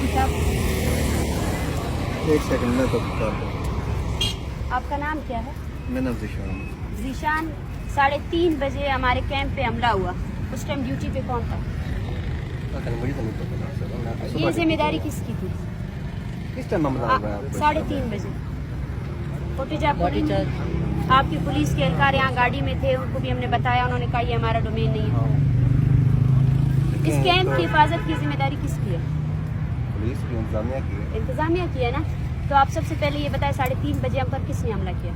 कुछ आप? एक सेकंड में तो बता दूं। आपका नाम क्या है? मेरा नाम ज़ीशान है। ज़ीशान, 3:30 बजे हमारे कैंप पे हमला हुआ, उस टाइम ड्यूटी पे कौन था? पता नहीं, मुझे तो नहीं पता सर। मैं तो ये सुबह जिम्मेदारी किसकी थी? किस टाइम हमला हुआ है आपको? 3:30 बजे। फुटेज आपको नहीं मिली? आपकी पुलिस के एहलकार यहाँ गाड़ी में थे, उनको भी हमने बताया, उन्होंने कहा ये हमारा डोमेन नहीं है। इस कैंप की हिफाजत की जिम्मेदारी किसकी है? पुलिस की, इंतजामिया की है। इंतजामिया की है ना। तो आप सबसे पहले ये बताएं 3:30 बजे हम पर किसने हमला किया?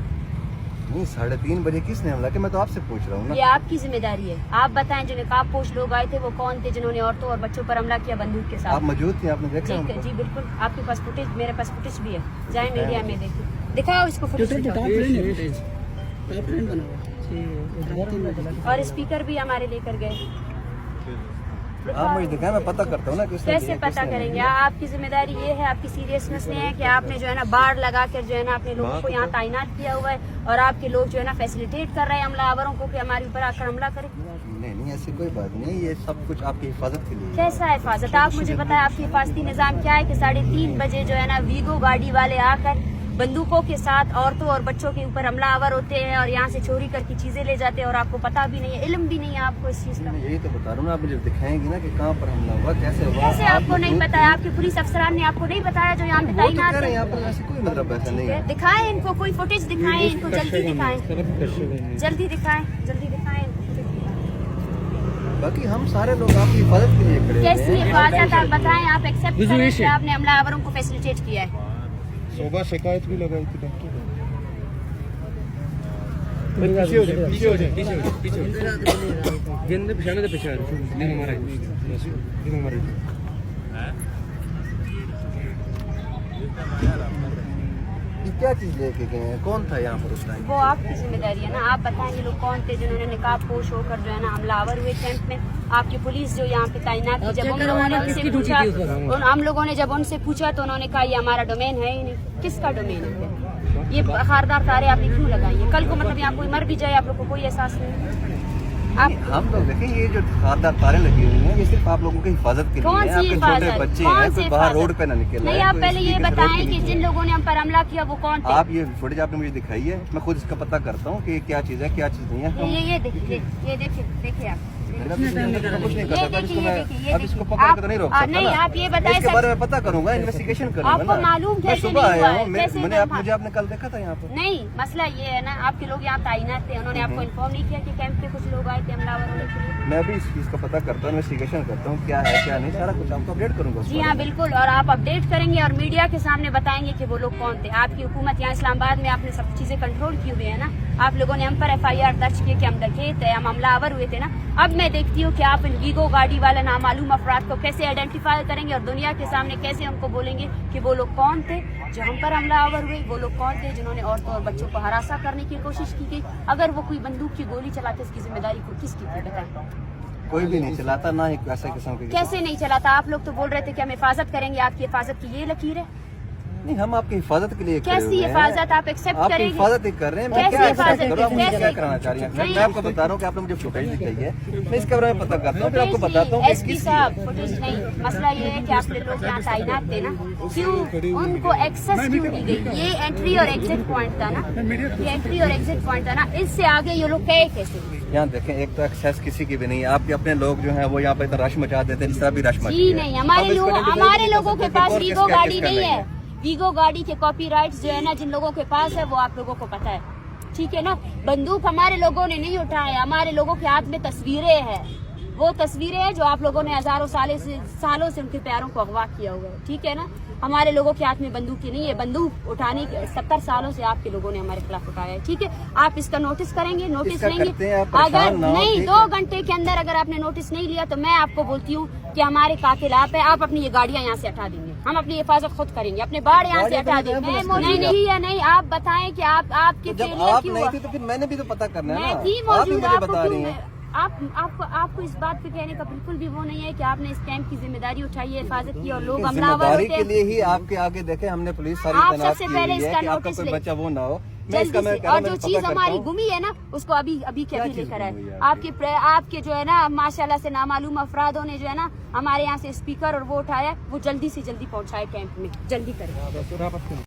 नहीं, 3:30 बजे किसने हमला किया? मैं तो आपसे पूछ रहा हूँ ना। ये आपकी जिम्मेदारी है। आप बताएं जो नकाबपोश लोग आए थे वो कौन थे जिन्होंने औरतों और बच्चों पर हमला किया बंदूक के साथ? आप मौजूद थे, आपने देखा ठीक है उनको? जी बिल्कुल, आपके पास फुटेज, मेरे पास फुटेज भी है, जाए मीडिया में देखिए, दिखाओ इसको फुटेज और स्पीकर भी हमारे लेकर गए। आप मुझे दिखाएं, मैं पता करता हूँ ना किसने कैसे दिया, पता किसने करेंगे? दिया। आपकी जिम्मेदारी ये है, आपकी सीरियसनेस नहीं है कि आपने जो है ना बाढ़ लगा कर जो है ना अपने लोगों को यहाँ तैनात किया हुआ है और आपके लोग जो है ना फैसिलिटेट कर रहे हैं हमलावरों को कि हमारे ऊपर आकर हमला करें। नहीं, ऐसी कोई बात नहीं, ये सब कुछ आपकी हिफाजत के लिए है। कैसा हिफाजत? आप मुझे बताएं आपकी हिफाजती निज़ाम क्या है कि 3:30 बजे जो है ना वीगो गाड़ी वाले आकर बंदूकों के साथ औरतों और बच्चों के ऊपर हमलावर होते हैं और यहाँ से चोरी करके चीजें ले जाते हैं और आपको पता भी नहीं है, इल्म भी नहीं है आपको इस चीज का। मैं यही तो बता रहा हूँ ना, आप मुझे दिखाएंगे ना कि कहाँ पर हमला हुआ, कैसे हुआ। कैसे आपको नहीं बताया? आपके पुलिस अफसरान ने आपको नहीं बताया जो यहाँ पे तैनात है? यहाँ पर ऐसी कोई मतलब ऐसा नहीं है। दिखाएं इनको, कोई फुटेज दिखाएं इनको, जल्दी दिखाएं, जल्दी दिखाएं, जल्दी दिखाएं। बाकी हम सारे लोग आपकी हिफाजत के लिए खड़े हैं। कैसी हिफाजत आप बताएं? आप एक्सेप्ट करें कि आपने हमलावरों को फैसिलिटेट किया है? सुबह शिकायत भी लगाई थी डॉक्टर को। पीछे हो जाए ये क्या चीज लेके गए हैं? कौन था यहाँ पर उस टाइम? वो आपकी जिम्मेदारी है ना, आप बताएं ये लोग कौन थे जिन्होंने निकाब पोश होकर जो है ना हमलावर हुए कैंप में। आपकी पुलिस जो यहाँ पे तैनात थी, जब हम लोगों ने उनसे पूछा, हम लोगों ने जब उनसे पूछा तो उन्होंने कहा ये हमारा डोमेन है ही नहीं। किसका डोमेन है? ये खारदार तारे आपने क्यों लगाई है? कल को मतलब यहाँ कोई मर भी जाए आप लोग को कोई एहसास नहीं। आप हम लोग देखें, ये जो खारदार तारे लगी हुई हैं ये सिर्फ आप लोगों की हिफाजत के लिए कौन है। सी आपके हिफाजत? छोटे बच्चे कौन हैं, सी कोई बाहर हिफाजत? रोड पे ना निकले। नहीं, आप पहले ये बताएं कि जिन लोगों ने हम पर हमला किया वो कौन थे? आप ये फुटेज आपने मुझे दिखाई है, मैं खुद इसका पता करता हूँ कि क्या चीज है क्या चीज नहीं है। ये देखिए, ये देखिए आप मेरा कुछ नहीं करता था, ये देखिए, अब इसको पकड़ के तो नहीं रोक सकता नहीं, ना। आप ये बताएं इसके बारे में पता करूंगा, इन्वेस्टिगेशन करूंगा आपको ना। मालूम मैं कैसे सुबह नहीं आया हुआ हूँ, है? कैसे मुझे नहीं आपने कल देखा था यहाँ पर। नहीं, मसला ये है ना, आपके लोग यहाँ तैनात थे, उन्होंने आपको इन्फॉर्म नहीं किया कि कैंप पे कुछ लोग आए थे हमलावर होने के लिए? मैं भी इस चीज का पता करता हूँ, इन्वेस्टिगेशन करता हूँ, क्या है क्या नहीं, सारा कुछ आपको अपडेट करूंगा। जी हाँ बिल्कुल, और आप अपडेट करेंगे और मीडिया के सामने बताएंगे कि वो लोग कौन थे। आपकी हुकूमत यहाँ इस्लामाबाद में आपने सब चीजें कंट्रोल की हुई है ना। आप लोगों ने हम पर FIR दर्ज किए कि हम डकैत थे, हम हमलावर हुए थे ना। अब मैं देखती हूँ कि आप इन वीगो गाड़ी वाले नामालूम अफराद को कैसे आइडेंटिफाई करेंगे और दुनिया के सामने कैसे उनको बोलेंगे कि वो लोग कौन थे जो हम पर हमलावर हुए, वो लोग कौन थे जिन्होंने औरतों और बच्चों को हरासा करने की कोशिश की गई। अगर वो कोई बंदूक की गोली चलाते इसकी जिम्मेदारी को किसकी थी बताएं? कोई भी नहीं चलाता ना, एक ऐसा किस्म के। कैसे नहीं चलाता? आप लोग तो बोल रहे थे कि हम हिफाजत करेंगे, आपकी हिफाजत की ये लकीर है? नहीं, हम आपकी हिफाजत के लिए कैसी हिफाजत आप एक्सेप्ट आपकी करेंगे? हिफाजत ही कर रहे हैं। मैं कैसी क्या हिफाजत एक्सेप्ट करूँ? आप मुझे कैसे? क्या कराना चाह रही हैं? मैं आपको बता रहा हूँ कि आपने मुझे फुटेज दिखाई है, मैं इसके बारे में पता करता हूँ, फिर आपको बताता हूँ कि SP किस साहब फुटेज नहीं, मसला ये है कि आपके लोग यहाँ तैनात थे ना, क्यों उनको एक्सेस क्यों दी गई? ये एंट्री और एग्जिट पॉइंट था ना, ये एंट्री और एग्जिट पॉइंट था ना, इससे आगे ये लोग गए कैसे? यहाँ देखें, एक तो एक्सेस किसी की भी नहीं है। आपके अपने लोग जो हैं वो यहाँ पे इतना रश मचा देते हैं, जिस तरह भी रश मचा जी नहीं, हमारे लोगों के पास वीगो गाड़ी नहीं है। वीगो गाड़ी के कॉपीराइट्स जो है ना जिन लोगों के पास है वो आप लोगों को पता है, ठीक है ना। बंदूक हमारे लोगों ने नहीं उठाए, हमारे लोगों के हाथ में तस्वीरें हैं। वो तस्वीरें हैं जो आप लोगों ने हजारों सालों से उनके प्यारों को अगवा किया हुआ है, ठीक है ना। हमारे लोगों के हाथ में बंदूकें नहीं है, बंदूक उठाने के 70 सालों से आपके लोगों ने हमारे खिलाफ उठाया है, ठीक है। आप इसका नोटिस करेंगे, नोटिस लेंगे। अगर नहीं 2 घंटे के अंदर अगर आपने नोटिस नहीं लिया तो मैं आपको बोलती हूँ कि हमारे कातिल आप है, आप अपनी ये गाड़ियाँ यहाँ से हटा देंगे, हम अपनी हिफाजत खुद करेंगे, अपने बाढ़ यहाँ से हटा देंगे। नहीं या नहीं, आप बताएं कि आपके फेलियर क्यों हुआ? तो फिर मैंने भी तो पता करना है ना। मैं थी मौजूद, बता रही हैं। आपको इस बात पे कहने का बिल्कुल भी वो नहीं है कि आपने इस कैंप की जिम्मेदारी उठाई है, हिफाजत की और लोग हमलावर जिम्मेदारी होते के लिए ही आपके आगे देखे हमने पुलिस सारी आप तैनात सबसे की पहले हुई है इसका कि आपका नोटिस कोई ले। बच्चा वो ना हो। جلدی سے. اور جو چیز ہماری گمی ہے نا اس کو ابھی کے ابھی لے کر آئے. آپ کے جو ہے نا ماشاءاللہ سے نامعلوم افرادوں نے جو ہے نا ہمارے یہاں سے اسپیکر اور وہ اٹھایا, وہ جلدی سے جلدی پہنچائے کیمپ میں, جلدی کریں.